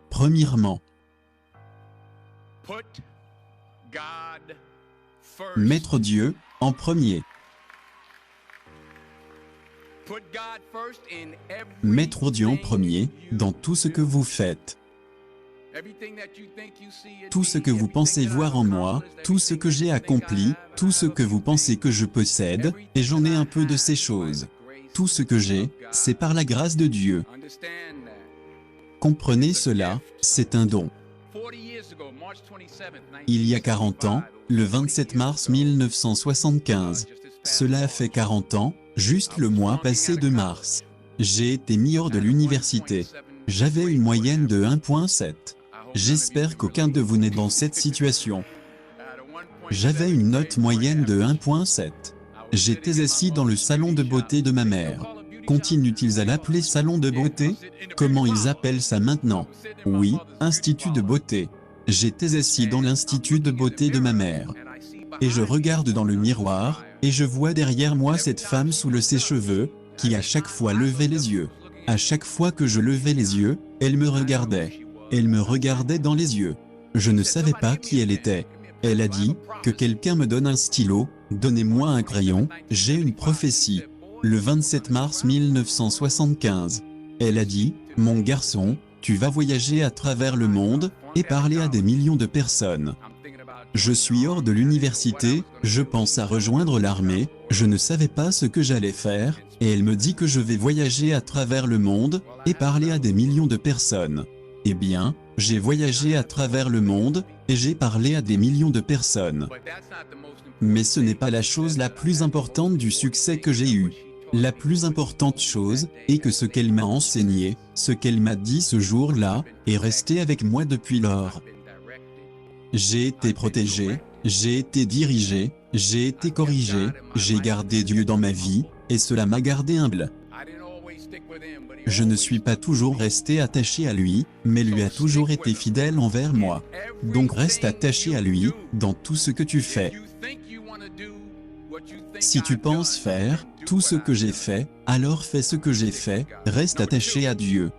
Premièrement, mettre Dieu en premier. Mettre Dieu en premier dans tout ce que vous faites. Tout ce que vous pensez voir en moi, tout ce que j'ai accompli, tout ce que vous pensez que je possède, et j'en ai un peu de ces choses. Tout ce que j'ai, c'est par la grâce de Dieu. Comprenez cela, c'est un don. Il y a 40 ans, le 27 mars 1975. Cela a fait 40 ans, juste le mois passé de mars. J'ai été mis hors de l'université. J'avais une moyenne de 1,7. J'espère qu'aucun de vous n'est dans cette situation. J'avais une note moyenne de 1,7. J'étais assis dans le salon de beauté de ma mère. Continuent-ils à l'appeler salon de beauté? Comment ils appellent ça maintenant? Oui, institut de beauté. J'étais assis dans l'institut de beauté de ma mère. Et je regarde dans le miroir, et je vois derrière moi cette femme sous le sèche-cheveux, qui à chaque fois levait les yeux. À chaque fois que je levais les yeux, elle me regardait. Elle me regardait dans les yeux. Je ne savais pas qui elle était. Elle a dit, que quelqu'un me donne un stylo, donnez-moi un crayon, j'ai une prophétie. Le 27 mars 1975. Elle a dit, mon garçon, tu vas voyager à travers le monde, et parler à des millions de personnes. Je suis hors de l'université, je pense à rejoindre l'armée, je ne savais pas ce que j'allais faire, et elle me dit que je vais voyager à travers le monde, et parler à des millions de personnes. Eh bien, j'ai voyagé à travers le monde, et j'ai parlé à des millions de personnes. Mais ce n'est pas la chose la plus importante du succès que j'ai eu. La plus importante chose est que ce qu'elle m'a enseigné, ce qu'elle m'a dit ce jour-là, est resté avec moi depuis lors. J'ai été protégé, j'ai été dirigé, j'ai été corrigé, j'ai gardé Dieu dans ma vie, et cela m'a gardé humble. Je ne suis pas toujours resté attaché à lui, mais lui a toujours été fidèle envers moi. Donc reste attaché à lui, dans tout ce que tu fais. Si tu penses faire tout ce que j'ai fait, alors fais ce que j'ai fait, reste attaché à Dieu.